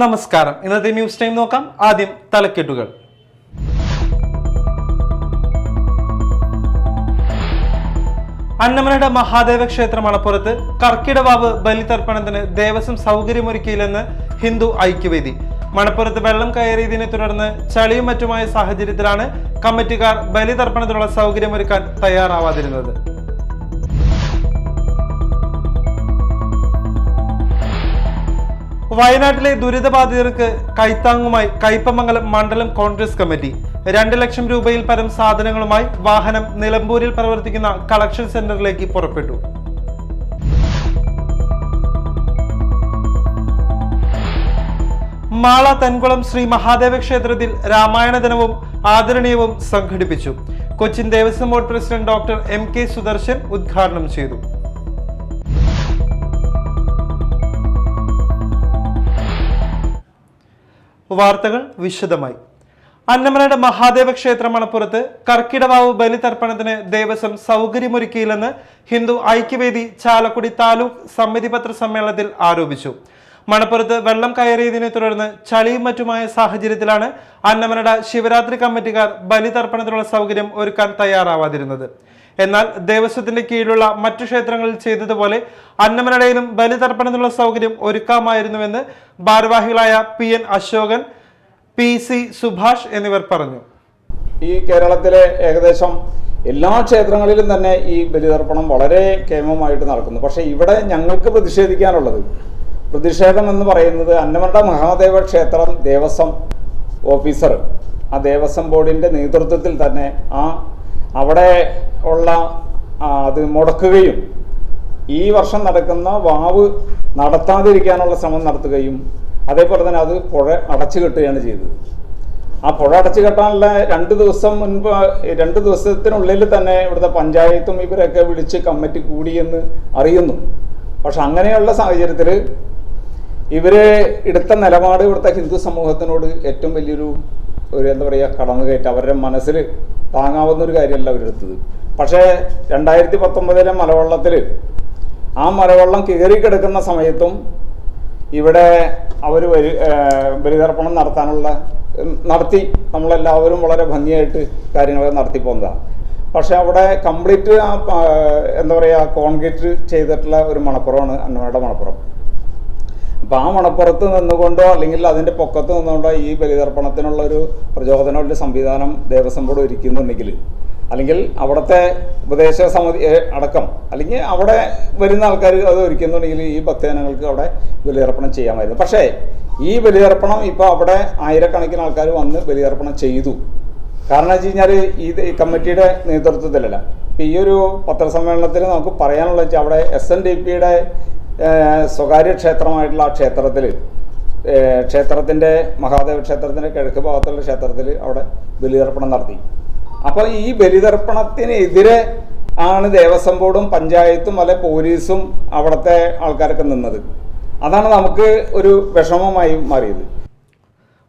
നമസ്കാരം. ഇന്നത്തെ news time നോക്കാം. ആദ്യം തലക്കെട്ടുകൾ. അന്നമനട മഹാദേവ ക്ഷേത്ര മണപ്പുറത്ത് കർക്കിടവാവ് ബലിതർപ്പണത്തിന് ദേവസ്വം സൗകര്യമൊരുക്കിയില്ലെന്ന് ഹിന്ദു ഐക്യവേദി. മണപ്പുറത്ത് വെള്ളം കയറിയതിനെ തുടർന്ന് ചളിയും മറ്റുമായ സാഹചര്യത്തിലാണ് കമ്മിറ്റിക്കാർ ബലിതർപ്പണത്തിനുള്ള സൗകര്യമൊരുക്കാൻ തയ്യാറാവാതിരുന്നത്. വയനാട്ടിലെ ദുരിതബാധിതർക്ക് കൈത്താങ്ങുമായി കയ്പമംഗലം മണ്ഡലം കോൺഗ്രസ് കമ്മിറ്റി 2 ലക്ഷം രൂപയിൽ പരം സാധനങ്ങളുമായി വാഹനം നിലമ്പൂരിൽ പ്രവർത്തിക്കുന്ന കളക്ഷൻ സെന്ററിലേക്ക് പുറപ്പെട്ടു. മാള തെൻകുളം ശ്രീ മഹാദേവ ക്ഷേത്രത്തിൽ രാമായണ ദിനവും ആദരണീയവും സംഘടിപ്പിച്ചു. Cochin Devaswom board president doctor MK Sudarshan ഉദ്ഘാടനം ചെയ്തു. വാർത്തകൾ വിശദമായി. അന്നമനട മഹാദേവ ക്ഷേത്ര മണപ്പുറത്ത് കർക്കിടവാവ് ബലിതർപ്പണത്തിന് ദേവസ്വം സൗകര്യമൊരുക്കിയില്ലെന്ന് ഹിന്ദു ഐക്യവേദി ചാലക്കുടി താലൂക്ക് സമിതി പത്ര സമ്മേളനത്തിൽ ആരോപിച്ചു. മണപ്പുറത്ത് വെള്ളം കയറിയതിനെ തുടർന്ന് ചളിയും മറ്റുമായ സാഹചര്യത്തിലാണ് അന്നമനട ശിവരാത്രി കമ്മിറ്റിക്കാർ ബലിതർപ്പണത്തിനുള്ള സൗകര്യം ഒരുക്കാൻ തയ്യാറാവാതിരുന്നത്. എന്നാൽ ദേവസ്വത്തിന്റെ കീഴിലുള്ള മറ്റു ക്ഷേത്രങ്ങളിൽ ചെയ്തതുപോലെ അന്നമനടയിലും ബലിതർപ്പണത്തിനുള്ള സൗകര്യം ഒരുക്കാമായിരുന്നുവെന്ന് ഭാരവാഹികളായ PN അശോകൻ, PC സുഭാഷ് എന്നിവർ പറഞ്ഞു. ഈ കേരളത്തിലെ ഏകദേശം എല്ലാ ക്ഷേത്രങ്ങളിലും തന്നെ ഈ ബലിതർപ്പണം വളരെ കേമമായിട്ട് നടക്കുന്നു. പക്ഷേ ഇവിടെ ഞങ്ങൾക്ക് പ്രതിഷേധം എന്ന് പറയുന്നത് അന്നമനട മഹാദേവ ക്ഷേത്രം ദേവസ്വം ഓഫീസർ, ആ ദേവസ്വം ബോർഡിൻ്റെ നേതൃത്വത്തിൽ തന്നെ അവിടെ ഉള്ള അത് മുടക്കുകയും ഈ വർഷം നടക്കുന്ന വാവ് നടത്താതിരിക്കാനുള്ള ശ്രമം നടത്തുകയും അതേപോലെ തന്നെ അത് പുഴ അടച്ചു കെട്ടുകയാണ് ചെയ്തത്. ആ പുഴ അടച്ചു കെട്ടാനുള്ള 2 ദിവസം മുൻപ് 2 ദിവസത്തിനുള്ളിൽ തന്നെ ഇവിടുത്തെ പഞ്ചായത്തും ഇവരൊക്കെ വിളിച്ച് കമ്മിറ്റി കൂടിയെന്ന് അറിയുന്നു. പക്ഷെ അങ്ങനെയുള്ള സാഹചര്യത്തിൽ ഇവര് എടുത്ത നിലപാട് ഇവിടുത്തെ ഹിന്ദു സമൂഹത്തിനോട് ഏറ്റവും വലിയൊരു എന്താ പറയുക കടന്നുകയറ്റം, അവരുടെ മനസ്സിൽ താങ്ങാവുന്നൊരു കാര്യമല്ല അവരെടുത്തത്. പക്ഷേ 2019 മലവെള്ളത്തിൽ ആ മലവെള്ളം കയറിക്കിടക്കുന്ന സമയത്തും ഇവിടെ അവർ ബലിതർപ്പണം നടത്തി നമ്മളെല്ലാവരും വളരെ ഭംഗിയായിട്ട് കാര്യങ്ങളൊക്കെ നടത്തിപ്പോന്നതാണ്. പക്ഷെ അവിടെ കംപ്ലീറ്റ് എന്താ പറയുക കോൺക്രീറ്റ് ചെയ്തിട്ടുള്ള ഒരു മണപ്പുറമാണ് അന്നമനട മണപ്പുറം. അപ്പം ആ മണപ്പുറത്ത് നിന്നുകൊണ്ടോ അല്ലെങ്കിൽ അതിൻ്റെ പൊക്കത്ത് നിന്നുകൊണ്ടോ ഈ ബലിതർപ്പണത്തിനുള്ള ഒരു പ്രചോദനമുള്ള സംവിധാനം ദേവസ്വം ബോർഡ് ഒരുക്കുന്നുണ്ടെങ്കിൽ, അല്ലെങ്കിൽ അവിടുത്തെ ഉപദേശ സമിതി അടക്കം, അല്ലെങ്കിൽ അവിടെ വരുന്ന ആൾക്കാർ അത് ഒരുക്കുന്നുണ്ടെങ്കിൽ ഈ ഭക്തജനങ്ങൾക്ക് അവിടെ ബലിതർപ്പണം ചെയ്യാമായിരുന്നു. പക്ഷേ ഈ ബലിതർപ്പണം ഇപ്പോൾ അവിടെ ആയിരക്കണക്കിന് ആൾക്കാർ വന്ന് ബലിതർപ്പണം ചെയ്തു. കാരണം വെച്ച് കഴിഞ്ഞാൽ ഈ കമ്മിറ്റിയുടെ നേതൃത്വത്തിലല്ല. ഇപ്പം ഈ ഒരു പത്രസമ്മേളനത്തിൽ നമുക്ക് പറയാനുള്ള വെച്ചാൽ അവിടെ SNDPയുടെ സ്വകാര്യ ക്ഷേത്രമായിട്ടുള്ള ആ ക്ഷേത്രത്തിൻ്റെ മഹാദേവ ക്ഷേത്രത്തിൻ്റെ കിഴക്ക് ഭാഗത്തുള്ള ക്ഷേത്രത്തിൽ അവിടെ ബലിതർപ്പണം നടത്തി. അപ്പോൾ ഈ ബലിതർപ്പണത്തിനെതിരെ ആണ് ദേവസ്വം ബോർഡും പഞ്ചായത്തും അല്ലെ പോലീസും അവിടുത്തെ ആൾക്കാരൊക്കെ നിന്നത്. അതാണ് നമുക്ക് ഒരു വിഷമമായി മാറിയത്.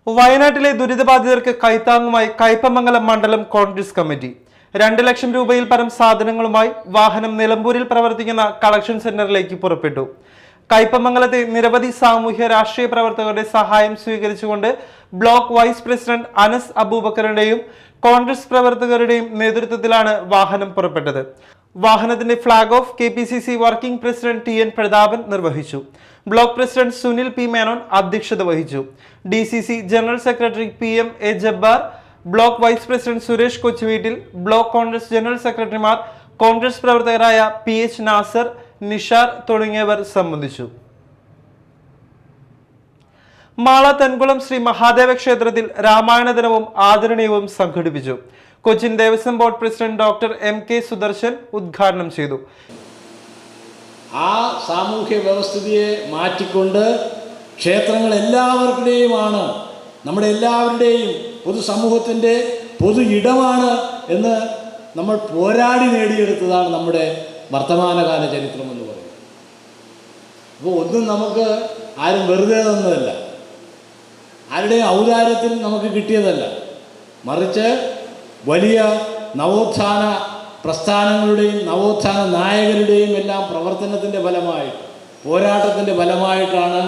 വയനാട്ടിലെ ദുരിതബാധിതർക്ക് കൈത്താങ്ങുമായി കയ്പമംഗലം മണ്ഡലം കോൺഗ്രസ് കമ്മിറ്റി 2 ലക്ഷം രൂപയിൽ പരം സാധനങ്ങളുമായി വാഹനം നിലമ്പൂരിൽ പ്രവർത്തിക്കുന്ന കളക്ഷൻ സെന്ററിലേക്ക് പുറപ്പെട്ടു. കയ്പമംഗലത്തെ നിരവധി സാമൂഹ്യ രാഷ്ട്രീയ പ്രവർത്തകരുടെ സഹായം സ്വീകരിച്ചുകൊണ്ട് ബ്ലോക്ക് വൈസ് പ്രസിഡന്റ് അനസ് അബൂബക്കറിന്റെയും കോൺഗ്രസ് പ്രവർത്തകരുടെയും നേതൃത്വത്തിലാണ് വാഹനം പുറപ്പെട്ടത്. വാഹനത്തിന്റെ flag off KPCC working president TN Prathapan നിർവഹിച്ചു. Block president Sunil P Menon അധ്യക്ഷത വഹിച്ചു. DCC general secretary PM A Jabbar, block vice president Suresh Kochuveettil, block Congress general സെക്രട്ടറിമാർ, കോൺഗ്രസ് പ്രവർത്തകരായ PH നാസർ, നിഷാർ തുടങ്ങിയവർ സംബന്ധിച്ചു. മാള തെൻകുളം ശ്രീ മഹാദേവ ക്ഷേത്രത്തിൽ രാമായണ ദിനവും ആദരണീയവും സംഘടിപ്പിച്ചു. Cochin Devaswom board president doctor MK Sudarshan ഉദ്ഘാടനം ചെയ്തു. ആ സാമൂഹ്യ വ്യവസ്ഥിതിയെ മാറ്റിക്കൊണ്ട് ക്ഷേത്രങ്ങൾ എല്ലാവരുടെയുമാണ്, നമ്മുടെ എല്ലാവരുടെയും പൊതുസമൂഹത്തിൻ്റെ പൊതു ഇടമാണ് എന്ന് നമ്മൾ പോരാടി നേടിയെടുത്തതാണ് നമ്മുടെ വർത്തമാനകാല ചരിത്രം എന്ന് പറയുന്നത്. അപ്പോൾ ഒന്നും നമുക്ക് ആരും വെറുതെ തന്നതല്ല, ആരുടെയും ഔദാര്യത്തിൽ നമുക്ക് കിട്ടിയതല്ല. മറിച്ച് വലിയ നവോത്ഥാന പ്രസ്ഥാനങ്ങളുടെയും നവോത്ഥാന നായകരുടെയും എല്ലാം പ്രവർത്തനത്തിൻ്റെ ഫലമായിട്ട്, പോരാട്ടത്തിൻ്റെ ഫലമായിട്ടാണ്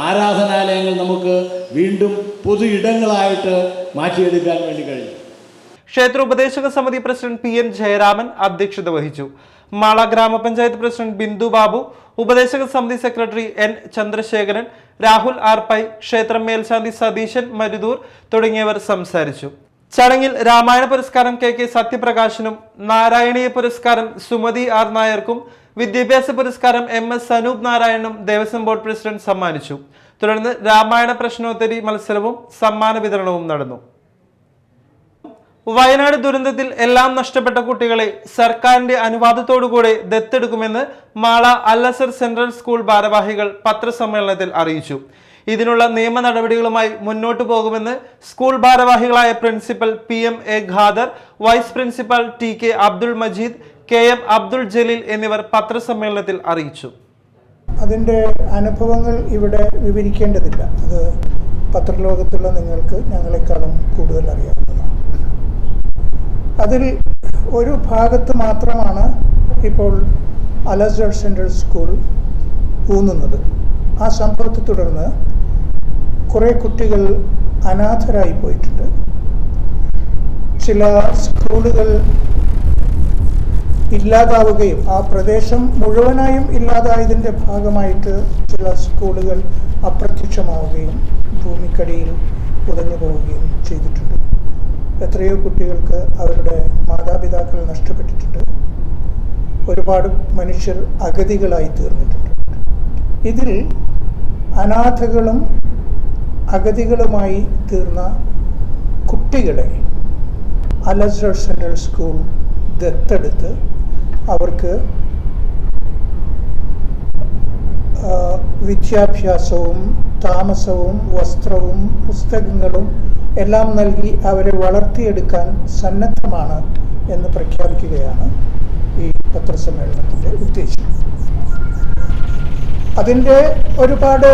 ആരാധനാലയങ്ങൾ നമുക്ക് വീണ്ടും പൊതു ഇടങ്ങളായിട്ട് മാറ്റിയെടുക്കാൻ വേണ്ടി കഴിഞ്ഞു. ക്ഷേത്ര ഉപദേശക സമിതി പ്രസിഡന്റ് PN ജയരാമൻ അധ്യക്ഷത വഹിച്ചു. മാള ഗ്രാമപഞ്ചായത്ത് പ്രസിഡന്റ് ബിന്ദു ബാബു, ഉപദേശക സമിതി secretary N Chandrasekharan, Rahul R Pai, ക്ഷേത്രം മേൽശാന്തി സതീശൻ മരുതൂർ തുടങ്ങിയവർ സംസാരിച്ചു. ചടങ്ങിൽ രാമായണ പുരസ്കാരം KK സത്യപ്രകാശനും, നാരായണീയ പുരസ്കാരം സുമതി ആർ നായർക്കും, വിദ്യാഭ്യാസ പുരസ്കാരം MS അനൂപ് നാരായണനും ദേവസ്വം ബോർഡ് പ്രസിഡന്റ് സമ്മാനിച്ചു. തുടർന്ന് രാമായണ പ്രശ്നോത്തരി മത്സരവും സമ്മാന വിതരണവും നടന്നു. വയനാട് ദുരന്തത്തിൽ എല്ലാം നഷ്ടപ്പെട്ട കുട്ടികളെ സർക്കാരിന്റെ അനുവാദത്തോടുകൂടെ ദത്തെടുക്കുമെന്ന് മാള അൽ-അസർ സെൻട്രൽ സ്കൂൾ ഭാരവാഹികൾ പത്രസമ്മേളനത്തിൽ അറിയിച്ചു. ഇതിനുള്ള നിയമ നടപടികളുമായി മുന്നോട്ടു പോകുമെന്ന് സ്കൂൾ ഭാരവാഹികളായ principal PM A Khader, vice principal TK Abdul Majeed, KM Abdul Jaleel എന്നിവർ പത്രസമ്മേളനത്തിൽ അറിയിച്ചു. അതിൻ്റെ അനുഭവങ്ങൾ ഇവിടെ വിവരിക്കേണ്ടതില്ല. അത് പത്രലോകത്തുള്ള നിങ്ങൾക്ക് ഞങ്ങളെക്കാളും കൂടുതൽ അറിയാവുന്നതാണ്. അതിൽ ഒരു ഭാഗത്ത് മാത്രമാണ് ഇപ്പോൾ അൽ-അസർ സെൻട്രൽ സ്കൂൾ ഊന്നുന്നത്. ആ സംഭവത്തെ തുടർന്ന് കുറേ കുട്ടികൾ അനാഥരായി പോയിട്ടുണ്ട്. ചില സ്കൂളുകൾ ഇല്ലാതാവുകയും ആ പ്രദേശം മുഴുവനായും ഇല്ലാതായതിൻ്റെ ഭാഗമായിട്ട് ചില സ്കൂളുകൾ അപ്രത്യക്ഷമാവുകയും ഭൂമിക്കടിയിൽ പുതഞ്ഞു പോവുകയും ചെയ്തിട്ടുണ്ട്. എത്രയോ കുട്ടികൾക്ക് അവരുടെ മാതാപിതാക്കൾ നഷ്ടപ്പെട്ടിട്ടുണ്ട്. ഒരുപാട് മനുഷ്യർ അഗതികളായി തീർന്നിട്ടുണ്ട്. ഇതിൽ അനാഥകളും അഗതികളുമായി തീർന്ന കുട്ടികളെ അൽ-അസർ സെൻട്രൽ സ്കൂൾ ദത്തെടുത്ത് അവർക്ക് വിദ്യാഭ്യാസവും താമസവും വസ്ത്രവും പുസ്തകങ്ങളും എല്ലാം നൽകി അവരെ വളർത്തിയെടുക്കാൻ സന്നദ്ധമാണ് എന്ന് പ്രഖ്യാപിക്കുകയാണ് ഈ പത്രസമ്മേളനത്തിൻ്റെ ഉദ്ദേശം. അതിൻ്റെ ഒരുപാട്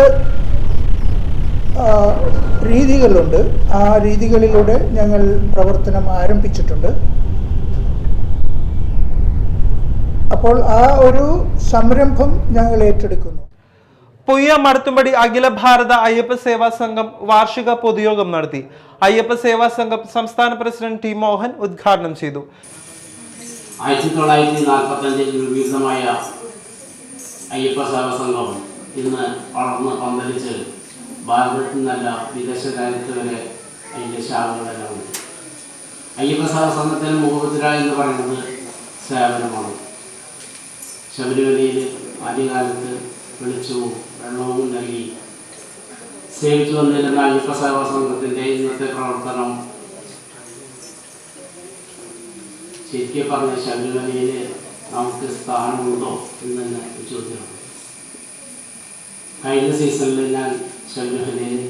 രീതികളുണ്ട്. ആ രീതികളിലൂടെ ഞങ്ങൾ പ്രവർത്തനം ആരംഭിച്ചിട്ടുണ്ട്. അപ്പോൾ ആ ഒരു സംരംഭം ഞങ്ങൾ ഏറ്റെടുക്കുന്നു. പുയ്യ മടത്തുംപടി അഖില ഭാരത അയ്യപ്പ സേവാ സംഘം വാർഷിക പൊതുയോഗം നടത്തി. അയ്യപ്പ സേവാ സംഘം സംസ്ഥാന പ്രസിഡന്റ് T മോഹൻ ഉദ്ഘാടനം ചെയ്തു. 1945 രൂപീകൃതമായ അയ്യപ്പ സേവാ സംഘം ഇന്ന് വളർന്ന് പന്തലിച്ച് ഭാരതത്തിൽ നിന്നല്ല വിദേശ രാജ്യത്ത് വരെ അതിൻ്റെ ശാഖകളെല്ലാം ഉണ്ട്. അയ്യപ്പ സേവാ സംഘത്തിൻ്റെ മുഖമുദ്ര എന്ന് പറയുന്നത് സേവനമാണ്. ശബരിമലയിൽ ആദ്യകാലത്ത് വെളിച്ചവും വെള്ളവും നൽകി സേവിച്ചു വന്നിരുന്ന അയ്യപ്പ സേവാ സംഘത്തിൻ്റെ ഇന്നത്തെ പ്രവർത്തനം ശരിക്കും പറഞ്ഞ ശബരിമലയിൽ നമുക്ക് സ്ഥാനമുണ്ടോ എന്ന് തന്നെ ചോദ്യമാണ്. കഴിഞ്ഞ സീസണിൽ ഞാൻ ശബരിമലയിൽ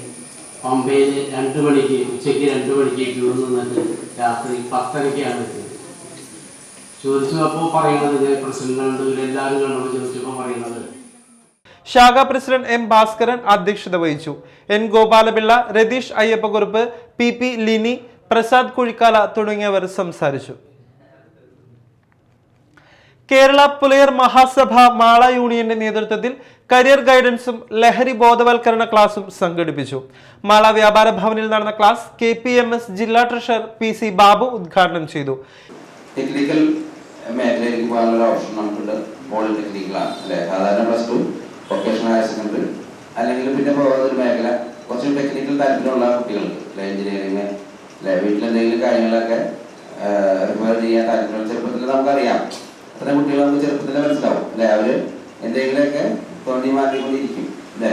പമ്പയിൽ 2 മണിക്ക് ഉച്ചയ്ക്ക് 2 മണിക്ക് ക്യൂ നിന്നിട്ട് രാത്രി 10:30-ക്കാണ് എത്തിയത്. ചോദിച്ചപ്പോൾ പറയുന്നത് പ്രസിഡന്റ് ഇവരെല്ലാവരും കണ്ടപ്പോൾ ചോദിച്ചപ്പോൾ പറയുന്നത്. ശാഖാ പ്രസിഡന്റ് M ഭാസ്കരൻ അധ്യക്ഷത വഹിച്ചു. N ഗോപാലപിള്ള, രതീഷ് അയ്യപ്പക്കുറുപ്പ്, PP ലിനി, പ്രസാദ് കുഴിക്കാല തുടങ്ങിയവർ സംസാരിച്ചു. കേരള പുലയർ മഹാസഭ മാള യൂണിയന്റെ നേതൃത്വത്തിൽ കരിയർ ഗൈഡൻസും ലഹരി ബോധവൽക്കരണ ക്ലാസും സംഘടിപ്പിച്ചു. മാള വ്യാപാര ഭവനിൽ നടന്ന ക്ലാസ് KPMS ജില്ലാ ട്രഷറർ PC ബാബു ഉദ്ഘാടനം ചെയ്തു. ടെക്നിക്കൽ മേഖലയിലേക്ക് പോകാനുള്ള ഓപ്ഷൻ നമുക്കുണ്ട്. പോളിടെക്നിക്കലാണ് അല്ലെ, സാധാരണ +2 വൊക്കേഷണൽ ഹയർ സെക്കൻഡറി അല്ലെങ്കിൽ പിന്നെ പോകുന്ന ഒരു മേഖല കുറച്ച് ടെക്നിക്കൽ താല്പര്യമുള്ള കുട്ടികൾക്ക് എഞ്ചിനീയറിങ് അല്ലെ, വീട്ടിലെന്തെങ്കിലും കാര്യങ്ങളൊക്കെ റിഫർ ചെയ്യാൻ താല്പര്യം ചെറുപ്പത്തിൽ നമുക്കറിയാം. അത്രയും കുട്ടികൾ നമുക്ക് ചെറുപ്പത്തിൽ മനസ്സിലാവും അല്ലെ. അവർ എന്തെങ്കിലുമൊക്കെ തോന്നി മാറ്റിക്കൊണ്ടിരിക്കും അല്ലെ.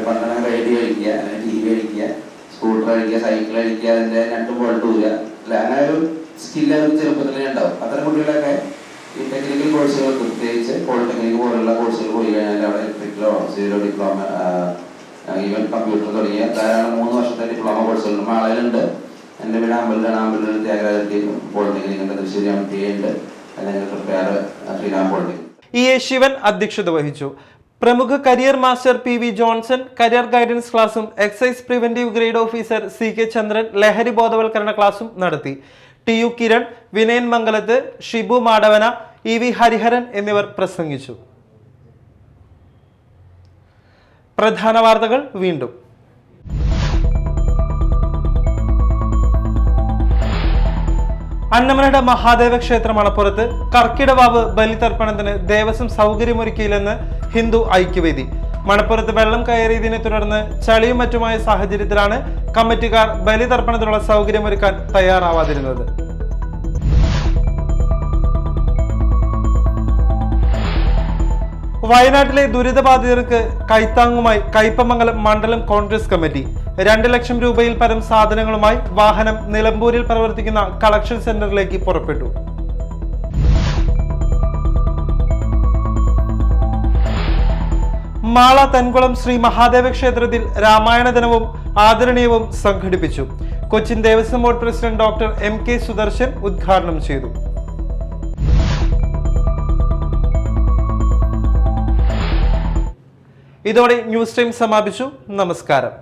പണ്ടണം റേഡിയോ അടിക്കുക, അല്ലെങ്കിൽ TV അടിക്കുക, സ്കൂട്ടർ അടിക്കുക, സൈക്കിൾ അടിക്കുക, അതിൻ്റെ 2 ബോൾട്ട് ഊരുക അല്ലെ. അങ്ങനെ ഒരു സ്കില്ല് അവർക്ക് ചെറുപ്പത്തിലേ ഉണ്ടാവും. അത്തരം കുട്ടികളൊക്കെ ഈ ടെക്നിക്കൽ കോഴ്സുകൾ, പ്രത്യേകിച്ച് പോളിടെക്നിക് പോലുള്ള കോഴ്സുകൾ പോയി കഴിഞ്ഞാൽ അവിടെ ഇലക്ട്രിക്കലോ സിവിലോ ഡിപ്ലോമ, ഈവൻ കമ്പ്യൂട്ടർ തുടങ്ങിയ ധാരാളം 3 വർഷത്തെ ഡിപ്ലോമ കോഴ്സുകൾ മാളയിലുണ്ട്. എൻ്റെ വീട് അമ്പലത്തിലാണ്. അമ്പലത്തിൽ ത്യാഗരാജ പോളിടെക്നിക് ഉണ്ട്, തൃശ്ശൂർ MTA ഉണ്ട്, അല്ലെങ്കിൽ prepare Sreeram polytechnic. EA Sivan അധ്യക്ഷത വഹിച്ചു. പ്രമുഖ career master PV Johnson career guidance ക്ലാസും excise preventive grade officer CK Chandran ലഹരി ബോധവൽക്കരണ ക്ലാസും നടത്തി. TU കിരൺ, വിനയൻ മംഗലത്ത്, ഷിബു മാടവന, EV ഹരിഹരൻ എന്നിവർ പ്രസംഗിച്ചു. പ്രധാന വാർത്തകൾ വീണ്ടും. അന്നമനട മഹാദേവ ക്ഷേത്ര മണപ്പുറത്ത് കർക്കിടവാവ് ബലിതർപ്പണത്തിന് ദേവസ്വം സൗകര്യമൊരുക്കിയില്ലെന്ന് ഹിന്ദു ഐക്യവേദി. മണപ്പുറത്ത് വെള്ളം കയറിയതിനെ തുടർന്ന് ചളിയും മറ്റുമായ സാഹചര്യത്തിലാണ് കമ്മിറ്റിക്കാർ ബലിതർപ്പണത്തിനുള്ള സൗകര്യമൊരുക്കാൻ തയ്യാറാവാതിരുന്നത്. വയനാട്ടിലെ ദുരിതബാധിതർക്ക് കൈത്താങ്ങുമായി കയ്പമംഗലം മണ്ഡലം കോൺഗ്രസ് കമ്മിറ്റി 2 ലക്ഷം രൂപയിൽ പരം സാധനങ്ങളുമായി വാഹനം നിലമ്പൂരിൽ പ്രവർത്തിക്കുന്ന കളക്ഷൻ സെന്ററിലേക്ക് പുറപ്പെട്ടു. മാള തൻകുളം ശ്രീ മഹാദേവ ക്ഷേത്രത്തിൽ രാമായണ ദിനവും ആദരണീയവും സംഘടിപ്പിച്ചു. Cochin Devaswom board president doctor MK Sudarshan ഉദ്ഘാടനം ചെയ്തു. ഇതോടെ ന്യൂസ് ടൈം സമാപിച്ചു. നമസ്കാരം.